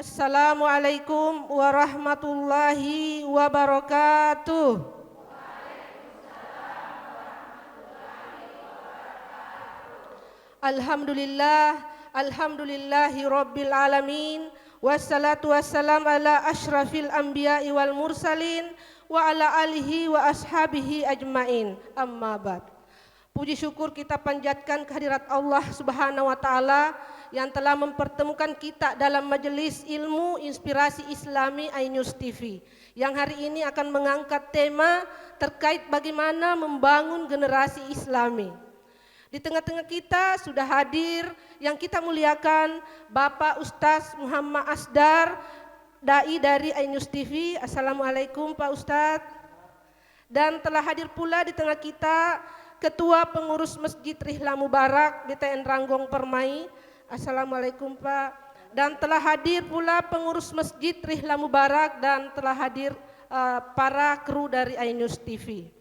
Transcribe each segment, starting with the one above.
Assalamualaikum warahmatullahi wabarakatuh. Alhamdulillahi rabbil alamin. Wassalatu wassalam ala ashrafil anbiya'i wal mursalin wa ala alihi wa ashabihi ajmain. Amma ba'd. Puji syukur kita panjatkan kehadirat Allah Subhanahu wa taala yang telah mempertemukan kita dalam majelis ilmu inspirasi Islami iNews TV yang hari ini akan mengangkat tema terkait bagaimana membangun generasi Islami. Di tengah-tengah kita sudah hadir yang kita muliakan Bapak Ustaz Muhammad Asdar, dai dari iNews TV. Assalamualaikum Pak Ustaz. Dan telah hadir pula di tengah kita Ketua Pengurus Masjid Rihla Mubarak BTN Ranggong Permai. Assalamualaikum Pak. Dan telah hadir pula pengurus Masjid Rihla Mubarak dan telah hadir para kru dari iNews TV.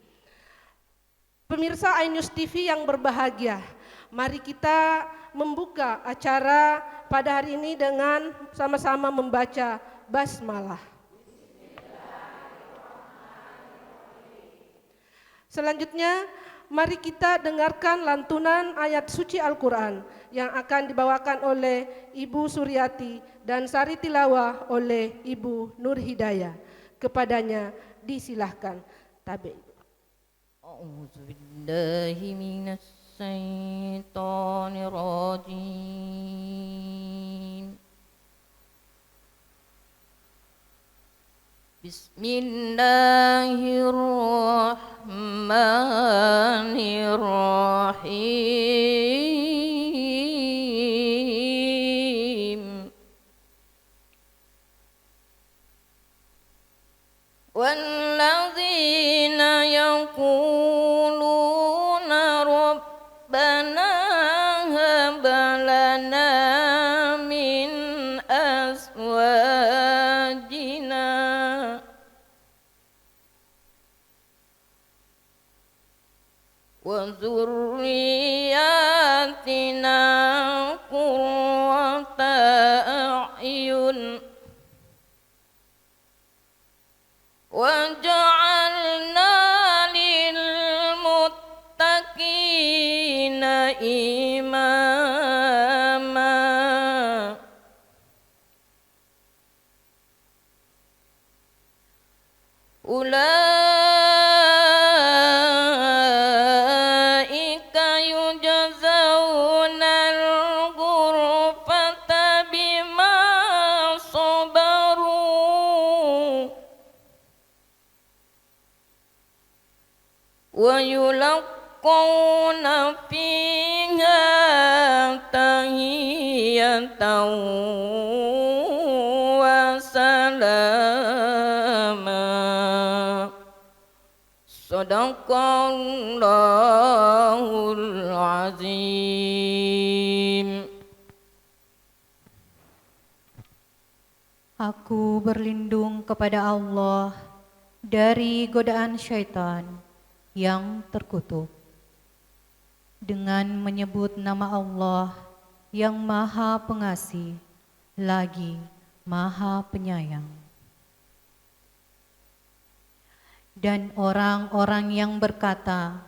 Pemirsa iNews TV yang berbahagia, mari kita membuka acara pada hari ini dengan sama-sama membaca basmalah. Selanjutnya, mari kita dengarkan lantunan ayat suci Al-Quran yang akan dibawakan oleh Ibu Suryati dan sari tilawah oleh Ibu Nur Hidayah. Kepadanya disilahkan. Tabi. A'udzu billahi minasy syaithanir rajim. Bismillahirrahmanirrahim. Walladzina yaquluna rabbana hab lana min azwajina wa dzurriyyatina qurrata a'yun waj'alna lil muttaqina imama. Ulaika yujzauna al-ghurfata bima sabaru wa yulaqawna fiha tahiyatan wa salama. Sadaqallahul azim. Aku berlindung kepada Allah dari godaan syaitan yang terkutuk dengan menyebut nama Allah yang Maha Pengasih lagi Maha Penyayang. Dan orang-orang yang berkata,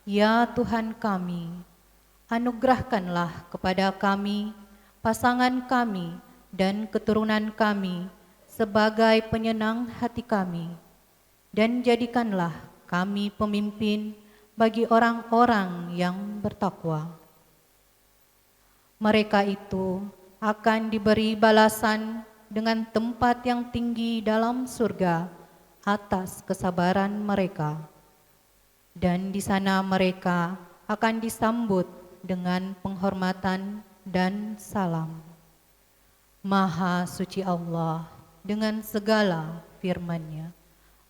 "Ya Tuhan kami, anugerahkanlah kepada kami pasangan kami dan keturunan kami sebagai penyenang hati kami, dan jadikanlah kami pemimpin bagi orang-orang yang bertakwa." Mereka itu akan diberi balasan dengan tempat yang tinggi dalam surga atas kesabaran mereka, dan di sana mereka akan disambut dengan penghormatan dan salam. Maha suci Allah dengan segala firman-Nya.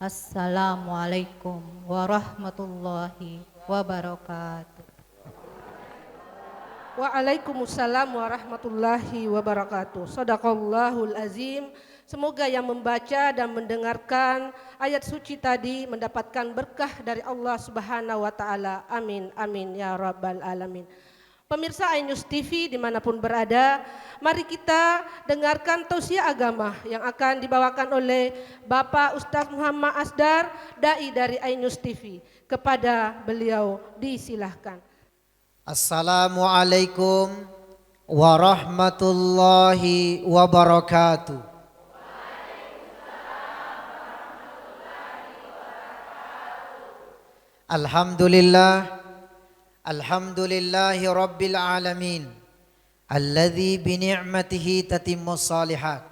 Assalamualaikum warahmatullahi wabarakatuh. Waalaikumsalam warahmatullahi wabarakatuh. Shadaqallahul azim. Semoga yang membaca dan mendengarkan ayat suci tadi mendapatkan berkah dari Allah Subhanahu wa taala. Amin amin ya rabbal alamin. Pemirsa iNews TV dimanapun berada, mari kita dengarkan tausiah agama yang akan dibawakan oleh Bapak Ustadz Muhammad Asdar, Dai dari iNews TV. Kepada beliau disilahkan. Assalamualaikum warahmatullahi wabarakatuh. Alhamdulillah. Alhamdulillahi Rabbil Alamin alladzi bini'matihi tatimmus salihat.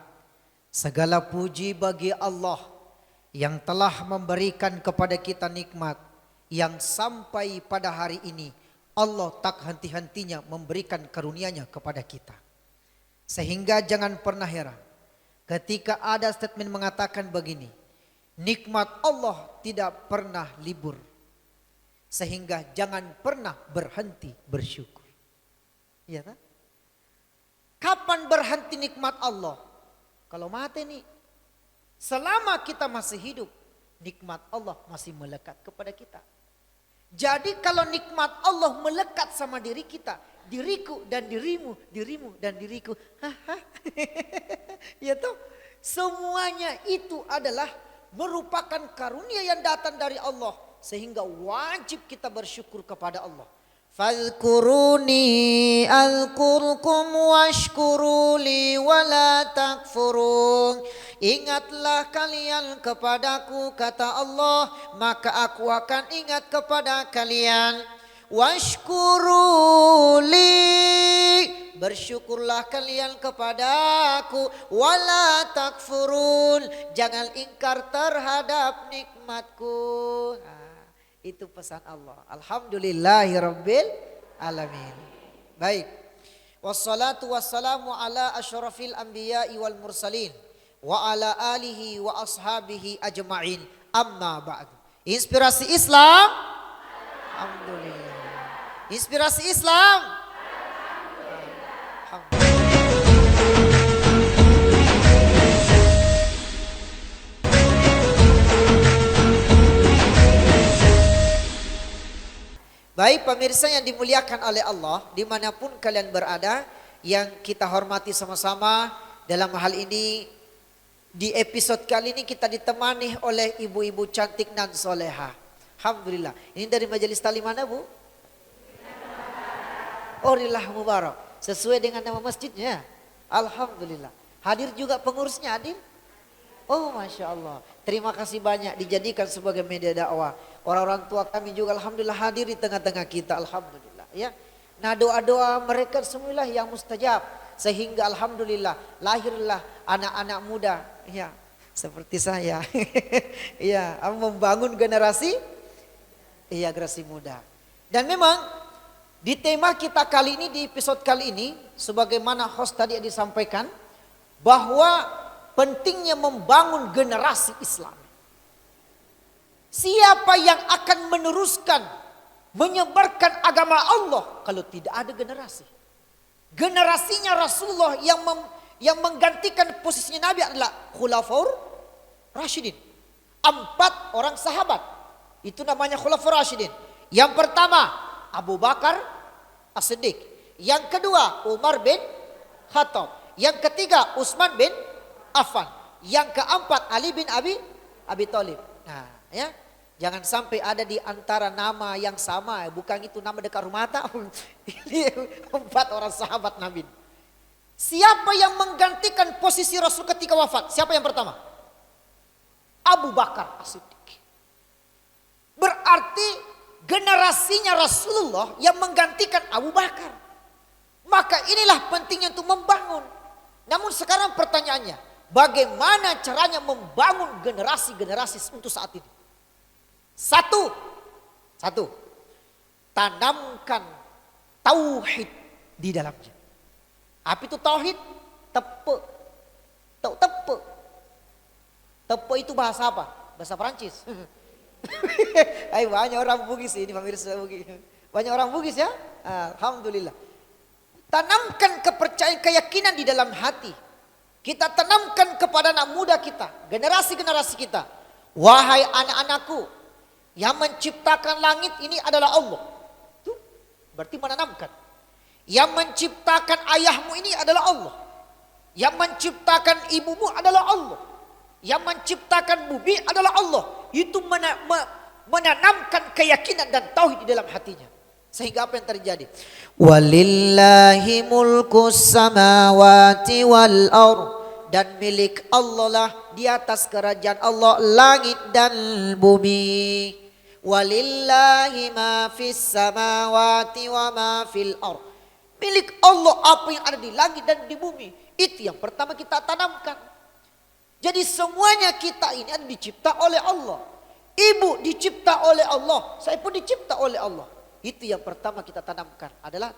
Segala puji bagi Allah yang telah memberikan kepada kita nikmat yang sampai pada hari ini Allah tak henti-hentinya memberikan karunia-Nya kepada kita. Sehingga jangan pernah heran ketika ada statement mengatakan begini, nikmat Allah tidak pernah libur. Sehingga jangan pernah berhenti bersyukur. Iya kan? Kapan berhenti nikmat Allah? Kalau mati nih. Selama kita masih hidup, nikmat Allah masih melekat kepada kita. Jadi kalau nikmat Allah melekat sama diri kita, diriku dan dirimu, dirimu dan diriku. Ya toh? Semuanya itu adalah merupakan karunia yang datang dari Allah. Sehingga wajib kita bersyukur kepada Allah. Fadhkuruni azkurkum washkuruli wala takfurun. Ingatlah kalian kepadaku, kata Allah, maka aku akan ingat kepada kalian. Washkuruli, bersyukurlah kalian kepadaku, wala takfurun, jangan ingkar terhadap nikmatku. Itu pesan Allah. Alhamdulillahirabbil alamin. Baik. Wassalatu wassalamu ala asyrafil anbiya'i wal mursalin wa ala alihi wa ashabihi ajma'in. Amma ba'du. Inspirasi Islam. Alhamdulillah. Inspirasi Islam. Alhamdulillah. Baik pemirsa yang dimuliakan oleh Allah, dimanapun kalian berada, yang kita hormati sama-sama, dalam hal ini di episode kali ini kita ditemani oleh ibu-ibu cantik dan soleha. Alhamdulillah. Ini dari majelis tali mana, Bu? Rillah Mubarak. Sesuai dengan nama masjidnya. Alhamdulillah. Hadir juga pengurusnya, hadir? Oh Masya Allah. Terima kasih banyak dijadikan sebagai media dakwah. Orang-orang tua kami juga alhamdulillah hadir di tengah-tengah kita, alhamdulillah ya. Nah doa-doa mereka semuanya yang mustajab, sehingga alhamdulillah lahirlah anak-anak muda ya seperti saya. Ya, membangun generasi muda. Dan memang di tema kita kali ini, di episode kali ini, sebagaimana host tadi disampaikan bahwa pentingnya membangun generasi Islam. Siapa yang akan meneruskan, menyebarkan agama Allah kalau tidak ada generasi? Generasinya Rasulullah yang menggantikan posisinya Nabi adalah Khulafaur Rasyidin. 4 orang sahabat. Itu namanya Khulafaur Rasyidin. Yang pertama Abu Bakar As-Siddiq. Yang kedua Umar bin Khattab. Yang ketiga Utsman bin Affan. Yang keempat Ali bin Abi Thalib. Nah, ya, jangan sampai ada di antara nama yang sama, bukan itu nama dekat rumah tahu. Ini 4 orang sahabat Nabi. Siapa yang menggantikan posisi Rasul ketika wafat? Siapa yang pertama? Abu Bakar As-Siddiq. Berarti generasinya Rasulullah yang menggantikan Abu Bakar. Maka inilah pentingnya untuk membangun. Namun sekarang pertanyaannya, bagaimana caranya membangun generasi-generasi untuk saat ini? Satu, tanamkan tauhid di dalamnya. Apa itu tauhid? Tepe. Tahu tepe? Tepe itu bahasa apa? Bahasa Perancis. Banyak orang Bugis ini, pemirsa Bugis. Banyak orang Bugis ya. Alhamdulillah. Tanamkan kepercayaan, keyakinan di dalam hati. Kita tanamkan kepada anak muda kita, generasi-generasi kita. Wahai anak-anakku, yang menciptakan langit ini adalah Allah. Tuh, berarti menanamkan. Yang menciptakan ayahmu ini adalah Allah. Yang menciptakan ibumu adalah Allah. Yang menciptakan bumi adalah Allah. Itu menanamkan keyakinan dan tauhid di dalam hatinya. Sehingga apa yang terjadi? Walillahi mulkus samawati wal ardh. Dan milik Allah lah di atas kerajaan Allah langit dan bumi. Walillahi ma fis samawati wa ma fil ardh. Milik Allah apa yang ada di langit dan di bumi. Itu yang pertama kita tanamkan. Jadi semuanya kita ini ada dicipta oleh Allah. Ibu dicipta oleh Allah. Saya pun dicipta oleh Allah. Itu yang pertama kita tanamkan adalah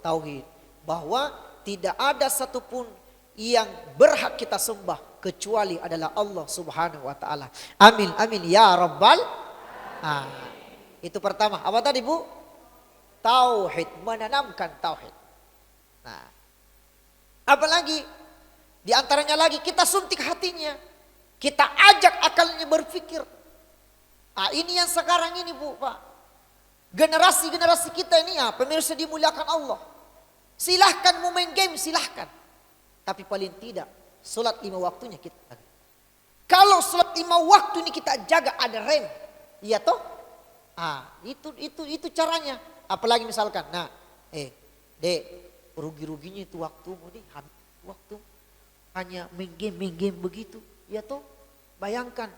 tauhid. Bahwa tidak ada satupun yang berhak kita sembah kecuali adalah Allah Subhanahu wa taala. Amin amin ya rabbal. Itu pertama. Apa tadi, Bu? Tauhid, menanamkan tauhid. Nah, apalagi di antaranya lagi kita suntik hatinya. Kita ajak akalnya berpikir. Ini yang sekarang ini, Bu, Pak. Generasi-generasi kita ini ya, pemirsa dimuliakan Allah. Silahkan mau main game, silahkan. Tapi paling tidak, sholat 5 waktunya kita jaga. Kalau sholat 5 waktu ini kita jaga ada rem. Iya toh? Itu caranya. Apalagi misalkan, dek, rugi-ruginya itu waktumu nih, habis waktu. Hanya main game begitu. Iya toh? Bayangkan,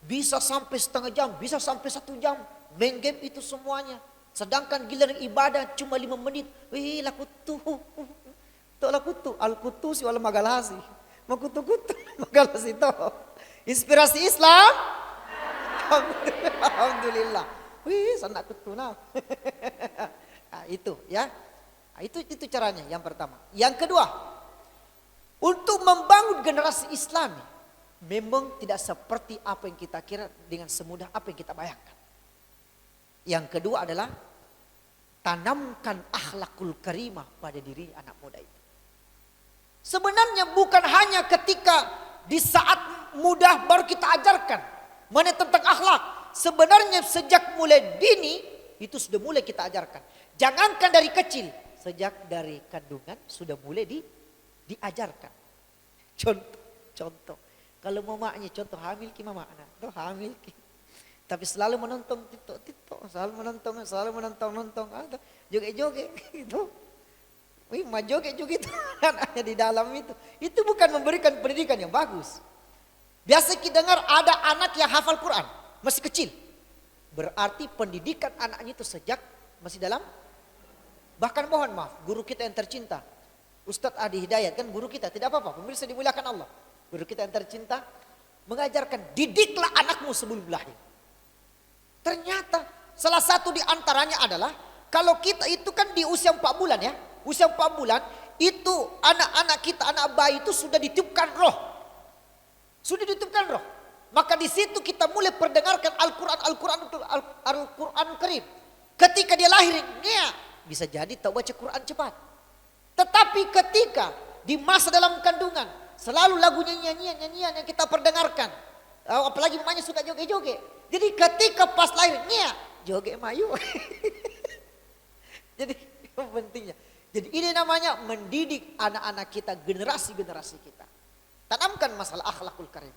bisa sampai setengah jam, bisa sampai 1 jam. Main game itu semuanya. Sedangkan giliran ibadah cuma 5 menit. Wih, lakutu. Lakutu, al-kutusi wal magalasi. Makutu-kutu, magalasi itu. Inspirasi Islam. Alhamdulillah. Wih, sanak kutu nah. Itu ya. Itu caranya yang pertama. Yang kedua, untuk membangun generasi Islami memang tidak seperti apa yang kita kira dengan semudah apa yang kita bayangkan. Yang kedua adalah tanamkan akhlakul karimah pada diri anak muda itu. Sebenarnya bukan hanya ketika di saat muda baru kita ajarkan mana tentang akhlak. Sebenarnya sejak mulai dini itu sudah mulai kita ajarkan. Jangankan dari kecil, sejak dari kandungan sudah mulai diajarkan. Contoh. Kalau mamanya contoh hamil ki mamana, tuh hamil ki. Tapi selalu menonton tito, selalu menonton, joget-joget gitu. Wih, joget-joget itu anaknya di dalam itu. Itu bukan memberikan pendidikan yang bagus. Biasa kita dengar ada anak yang hafal Quran, masih kecil. Berarti pendidikan anaknya itu sejak masih dalam. Bahkan mohon maaf, guru kita yang tercinta, Ustadz Adi Hidayat, kan guru kita, tidak apa-apa, pemirsa dimuliakan Allah. Guru kita yang tercinta mengajarkan, didiklah anakmu sebelum lahir. Ternyata salah satu di antaranya adalah, kalau kita itu kan di usia 4 bulan ya. Usia 4 bulan itu anak-anak kita, anak bayi itu sudah ditiupkan roh. Sudah ditiupkan roh. Maka di situ kita mulai perdengarkan Al-Quran Karim. Ketika dia lahir, dia bisa jadi tak baca Quran cepat. Tetapi ketika di masa dalam kandungan, selalu lagu nyanyian yang kita perdengarkan. Apalagi mamanya suka joget-joget. Jadi ketika pas lahir, dia joget mayu. Jadi pentingnya. Jadi ini namanya mendidik anak-anak kita, generasi-generasi kita. Tanamkan masalah akhlakul karim.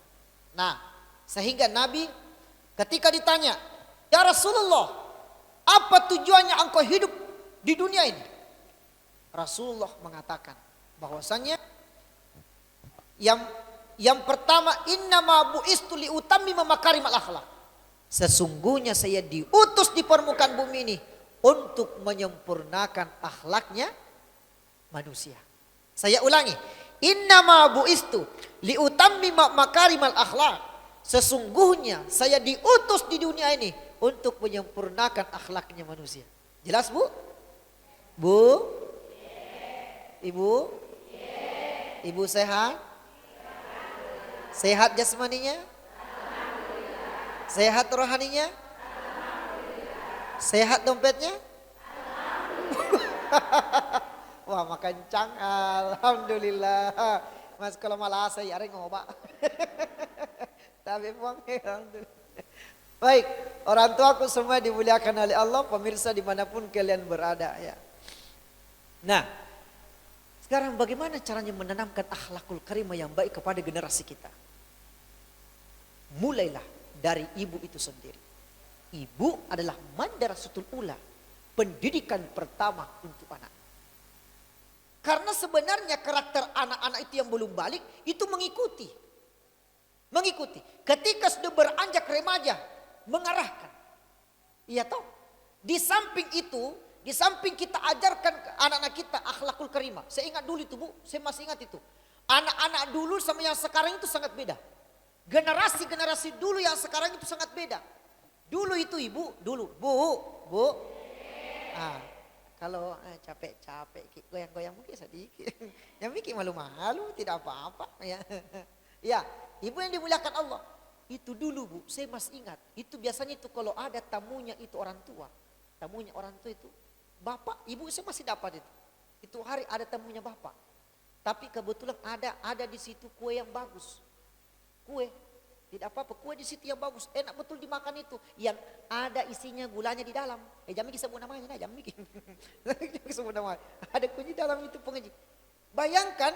Nah, sehingga Nabi ketika ditanya, "Ya Rasulullah, apa tujuannya engkau hidup di dunia ini?" Rasulullah mengatakan bahwasanya yang pertama, innama bu'istu liutammima makarimal akhlak. Sesungguhnya saya diutus di permukaan bumi ini untuk menyempurnakan akhlaknya manusia. Saya ulangi, innama bu'istu liutammima makarimal akhlak. Sesungguhnya saya diutus di dunia ini untuk menyempurnakan akhlaknya manusia. Jelas, Bu? Bu? Ibu? Ibu sehat? Sehat jasmaninya? Sehat rohaninya? Sehat dompetnya? Wah, makan cang, alhamdulillah. Mas kalau malah saya areng ngoba. Tapi alhamdulillah. Baik, orang tuaku semua dimuliakan oleh Allah, pemirsa dimanapun kalian berada ya. Nah, sekarang bagaimana caranya menanamkan akhlakul karimah yang baik kepada generasi kita? Mulailah dari ibu itu sendiri. Ibu adalah madrasatul ula, pendidikan pertama untuk anak. Karena sebenarnya karakter anak-anak itu yang belum balik itu mengikuti. Ketika sudah beranjak remaja, mengarahkan. Iya toh? Di samping itu, di samping kita ajarkan ke anak-anak kita akhlakul karimah. Saya ingat dulu itu Bu, saya masih ingat itu. Anak-anak dulu sama yang sekarang itu sangat beda. Generasi dulu yang sekarang itu sangat beda. Dulu itu ibu, bu. Kalau capek, goyang-goyang mungkin sedikit. Yang bikin malu-malu, tidak apa-apa. Ya, ibu yang dimuliakan Allah. Itu dulu Bu, saya masih ingat. Itu biasanya itu kalau ada tamunya itu orang tua. Tamunya orang tua itu bapak, ibu saya masih dapat itu. Itu hari ada tamunya bapak. Tapi kebetulan ada di situ kue yang bagus. Kue, tidak apa-apa, kue di situ yang bagus, enak betul dimakan itu. Yang ada isinya gulanya di dalam. Jangan bikin sebut namanya, jangan bikin. Jangan sebut namanya. Ada kue di dalam itu pengaji. Bayangkan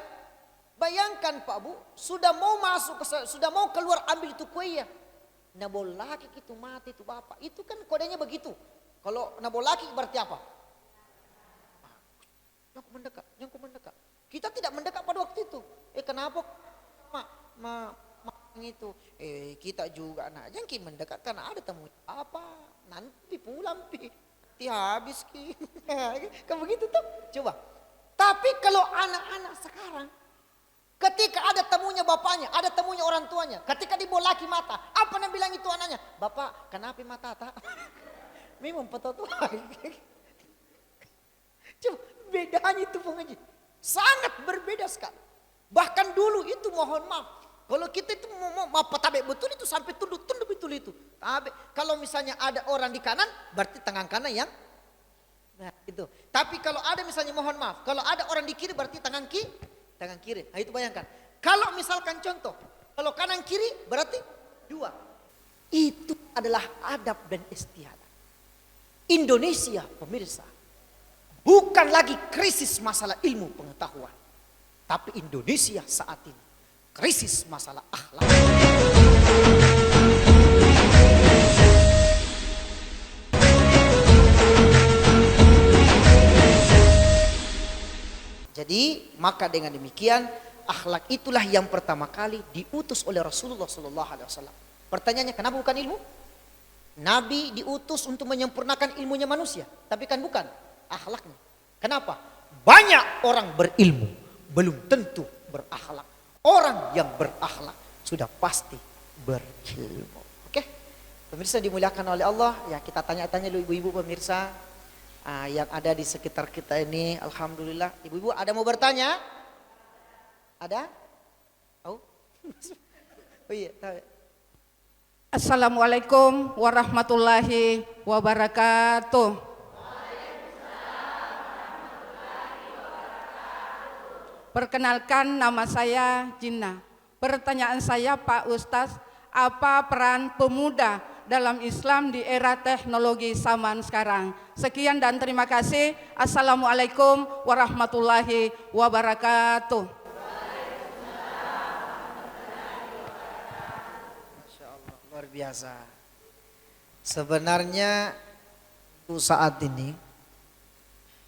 Pak Bu, sudah mau masuk, sudah mau keluar ambil itu kue ya. Nabo laki itu mati itu bapak, itu kan kodenya begitu. Kalau nabo laki berarti apa? Yang mendekat. Kita tidak mendekat pada waktu itu. Kenapa? Itu kita juga jangan mendekat karena ada tamu apa nanti pulang habis kan begitu tuh. Coba. Tapi kalau anak-anak sekarang ketika ada tamunya bapaknya, ada tamunya orang tuanya, ketika dibawa laki mata, apa yang bilang itu anaknya? Bapak, kenapa mata tak? Memang betul. Coba bedanya itu pengaji. Sangat berbeda sekali. Bahkan dulu itu mohon maaf. Kalau kita itu mau tabe betul itu sampai tunduk betul itu. Tabe. Kalau misalnya ada orang di kanan, berarti tangan kanan yang itu. Tapi kalau ada misalnya mohon maaf, kalau ada orang di kiri berarti tangan kiri. Nah itu bayangkan. Kalau misalkan contoh, kalau kanan kiri berarti dua. Itu adalah adab dan istiadat. Indonesia pemirsa, bukan lagi krisis masalah ilmu pengetahuan, tapi Indonesia saat ini krisis masalah akhlak. Jadi maka dengan demikian akhlak itulah yang pertama kali diutus oleh Rasulullah SAW. Pertanyaannya kenapa bukan ilmu? Nabi diutus untuk menyempurnakan ilmunya manusia, tapi kan bukan akhlaknya. Kenapa? Banyak orang berilmu belum tentu berakhlak. Orang yang berakhlak sudah pasti berilmu. Oke, pemirsa dimuliakan oleh Allah. Ya kita tanya-tanya dulu ibu-ibu pemirsa yang ada di sekitar kita ini. Alhamdulillah. Ibu-ibu ada mau bertanya? Ada? Oh iya. Assalamualaikum warahmatullahi wabarakatuh. Perkenalkan, nama saya Jinna. Pertanyaan saya Pak Ustadz, apa peran pemuda dalam Islam di era teknologi zaman sekarang? Sekian dan terima kasih. Assalamualaikum warahmatullahi wabarakatuh. Masya Allah, luar biasa. Sebenarnya saat ini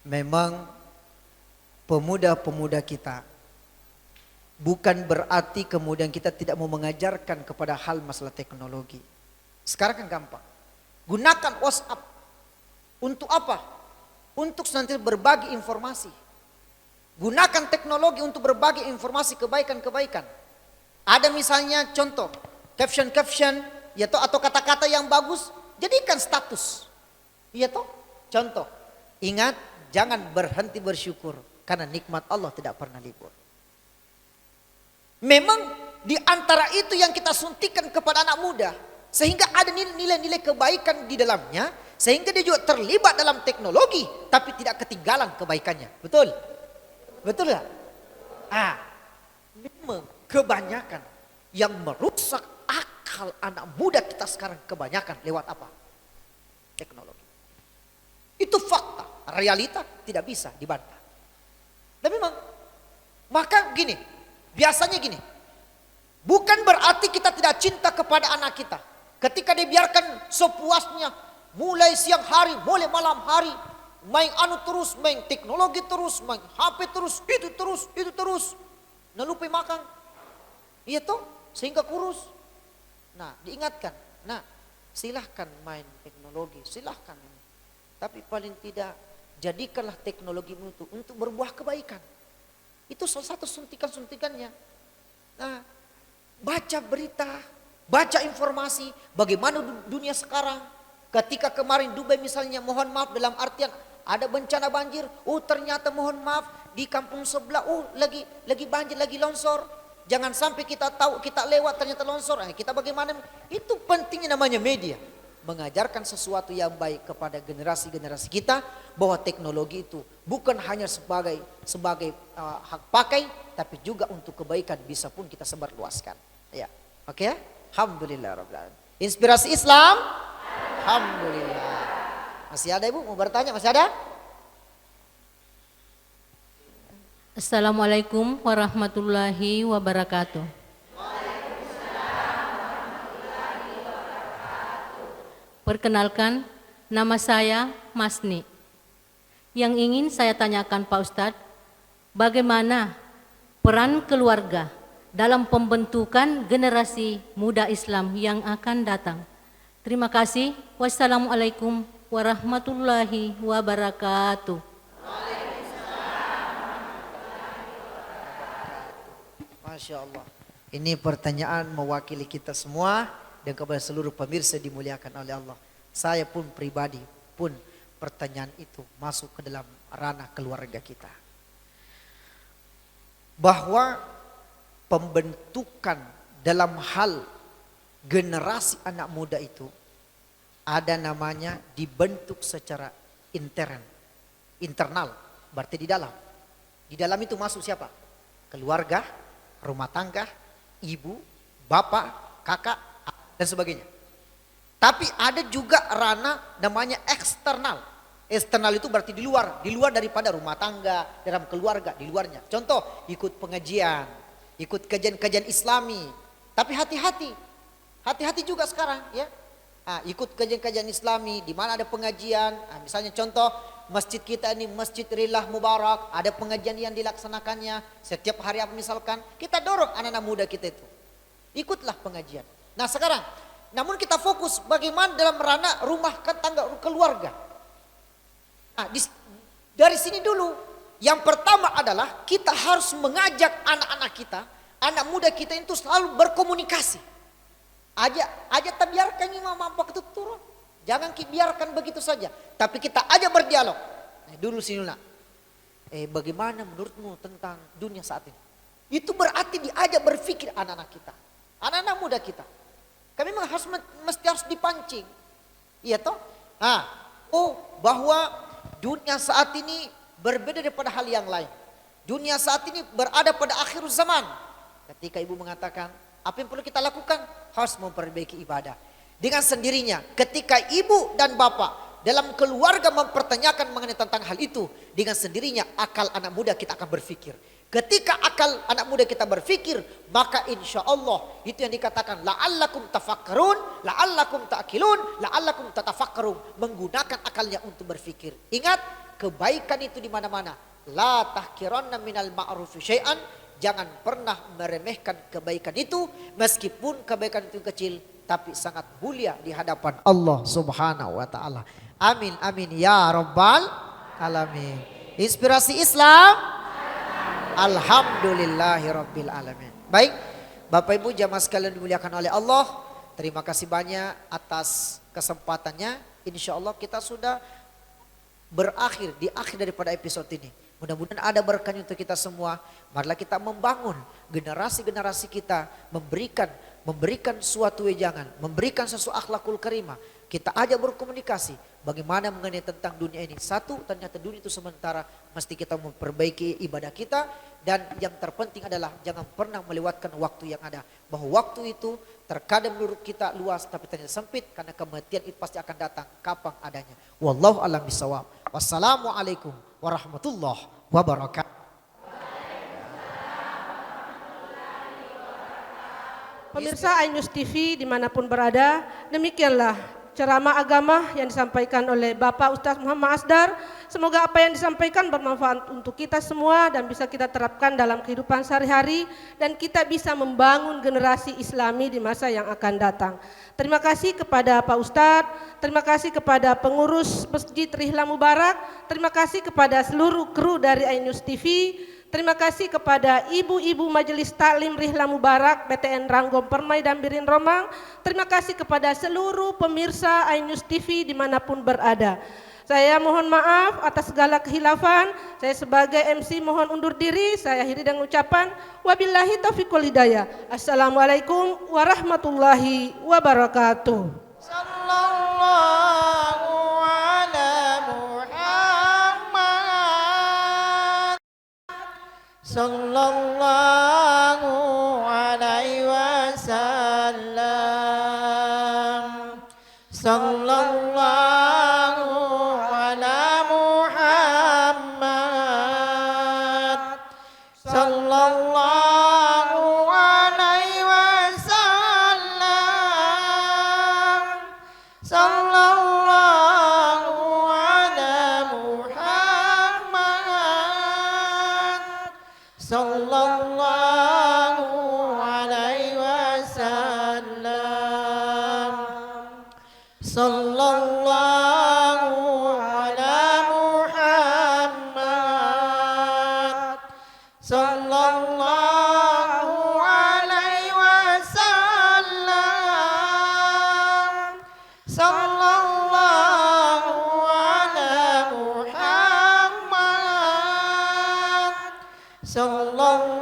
memang pemuda-pemuda kita bukan berarti kemudian kita tidak mau mengajarkan kepada hal masalah teknologi. Sekarang kan gampang. Gunakan WhatsApp. Untuk apa? Untuk nanti berbagi informasi. Gunakan teknologi untuk berbagi informasi kebaikan-kebaikan. Ada misalnya contoh caption-caption ya toh, atau kata-kata yang bagus, jadikan status. Ya toh? Contoh. Ingat, jangan berhenti bersyukur. Karena nikmat Allah tidak pernah libur. Memang di antara itu yang kita suntikan kepada anak muda. Sehingga ada nilai-nilai kebaikan di dalamnya. Sehingga dia juga terlibat dalam teknologi. Tapi tidak ketinggalan kebaikannya. Betul? Betul gak? Memang kebanyakan yang merusak akal anak muda kita sekarang kebanyakan lewat apa? Teknologi. Itu fakta. Realita tidak bisa dibantah. Tapi memang, maka gini, biasanya gini, bukan berarti kita tidak cinta kepada anak kita. Ketika dibiarkan sepuasnya, mulai siang hari, mulai malam hari, main terus, main teknologi terus, main HP terus, itu terus. Nah lupa makan. Iya toh, sehingga kurus. Nah diingatkan, nah silahkan main teknologi, silahkan. Tapi paling tidak jadikanlah teknologi itu untuk berbuah kebaikan. Itu salah satu suntikan-suntikannya. Nah, baca berita, baca informasi bagaimana dunia sekarang. Ketika kemarin Dubai misalnya, mohon maaf dalam artian ada bencana banjir. Oh ternyata mohon maaf di kampung sebelah, oh lagi banjir, lagi longsor. Jangan sampai kita tahu, kita lewat ternyata longsor. Nah, kita bagaimana? Itu pentingnya namanya media. Mengajarkan sesuatu yang baik kepada generasi-generasi kita, bahwa teknologi itu bukan hanya sebagai hak pakai, tapi juga untuk kebaikan bisa pun kita sebarluaskan. Ya, oke? Alhamdulillah rabbil alamin. Inspirasi Islam. Alhamdulillah. Masih ada Ibu mau bertanya? Masih ada? Assalamualaikum warahmatullahi wabarakatuh. Perkenalkan, nama saya Masni. Yang ingin saya tanyakan Pak Ustadz, bagaimana peran keluarga dalam pembentukan generasi muda Islam yang akan datang? Terima kasih. Wassalamualaikum warahmatullahi wabarakatuh. Masya Allah. Ini pertanyaan mewakili kita semua dan kepada seluruh pemirsa dimuliakan oleh Allah. Saya pun pribadi pun pertanyaan itu masuk ke dalam ranah keluarga kita. Bahwa pembentukan dalam hal generasi anak muda itu ada namanya dibentuk secara internal, berarti di dalam. Di dalam itu masuk siapa? Keluarga, rumah tangga, ibu, bapak, kakak, dan sebagainya. Tapi ada juga ranah namanya eksternal. Eksternal itu berarti di luar daripada rumah tangga, dalam keluarga, di luarnya. Contoh, ikut pengajian, ikut kajian-kajian Islami. Tapi hati-hati juga sekarang ya. Ikut kajian-kajian Islami di mana ada pengajian. Misalnya contoh, masjid kita ini Masjid Rillah Mubarak, ada pengajian yang dilaksanakannya setiap hari apa misalkan. Kita dorong anak-anak muda kita itu. Ikutlah pengajian. Nah sekarang, namun kita fokus bagaimana dalam ranah rumah tangga keluarga. Dari sini dulu, yang pertama adalah kita harus mengajak anak-anak kita, anak muda kita itu selalu berkomunikasi. Aja biarkan mama itu turun, jangan biarkan begitu saja. Tapi kita aja berdialog. Dulu sini nak, bagaimana menurutmu tentang dunia saat ini? Itu berarti diajak berpikir anak-anak kita, anak-anak muda kita. Kami memang mesti harus dipancing. Iya toh? Bahwa dunia saat ini berbeda daripada hal yang lain. Dunia saat ini berada pada akhir zaman. Ketika ibu mengatakan, apa yang perlu kita lakukan? Harus memperbaiki ibadah. Dengan sendirinya, ketika ibu dan bapak dalam keluarga mempertanyakan mengenai tentang hal itu, dengan sendirinya akal anak muda kita akan berpikir. Ketika akal anak muda kita berpikir, maka insya Allah itu yang dikatakan la'allakum tafakkarun, la'allakum ta'kilun, la'allakum tatafakkarun, menggunakan akalnya untuk berpikir. Ingat, kebaikan itu di mana-mana. La tahkiranna minal ma'rufi syai'an, jangan pernah meremehkan kebaikan itu, meskipun kebaikan itu kecil tapi sangat mulia di hadapan Allah Subhanahu wa taala. Amin amin ya rabbal alamin. Inspirasi Islam. Alhamdulillahirabbil alamin. Baik, Bapak Ibu jamaah sekalian dimuliakan oleh Allah, terima kasih banyak atas kesempatannya. Insya Allah kita sudah berakhir di akhir daripada episode ini. Mudah-mudahan ada berkahnya untuk kita semua. Marilah kita membangun generasi-generasi kita, memberikan suatu wejangan, memberikan sesuatu akhlakul karimah. Kita aja berkomunikasi bagaimana mengenai tentang dunia ini. Satu, ternyata dunia itu sementara, mesti kita memperbaiki ibadah kita. Dan yang terpenting adalah jangan pernah melewatkan waktu yang ada. Bahwa waktu itu terkadang menurut kita luas tapi ternyata sempit, karena kematian itu pasti akan datang kapan adanya. Wallahu a'lam bishawab. Wassalamualaikum warahmatullahi wabarakatuh. Pemirsa iNews TV dimanapun berada, demikianlah ceramah agama yang disampaikan oleh Bapak Ustadz Muhammad Asdar. Semoga apa yang disampaikan bermanfaat untuk kita semua dan bisa kita terapkan dalam kehidupan sehari-hari dan kita bisa membangun generasi Islami di masa yang akan datang. Terima kasih kepada Pak Ustadz, terima kasih kepada pengurus Masjid Rihla Mubarak, terima kasih kepada seluruh kru dari iNews TV. Terima kasih kepada ibu-ibu Majelis Taklim Rihla Mubarak, PTN Ranggom Permai dan Birin Romang. Terima kasih kepada seluruh pemirsa iNews TV dimanapun berada. Saya mohon maaf atas segala khilafan. Saya sebagai MC mohon undur diri. Saya akhiri dengan ucapan wabillahi taufiq wal hidayah. Assalamualaikum warahmatullahi wabarakatuh. Sallallahu ala Muhammad. Sallallahu alaihi wasallam. Sallallahu ala Muhammad. Sallallahu alaihi wasallam. Sallallahu ala Muhammad. Sallallahu alaihi wasallam. Sallallahu ala Muhammad. Sallallahu alaihi wasallam. Sallallahu ala Muhammad. Sallallahu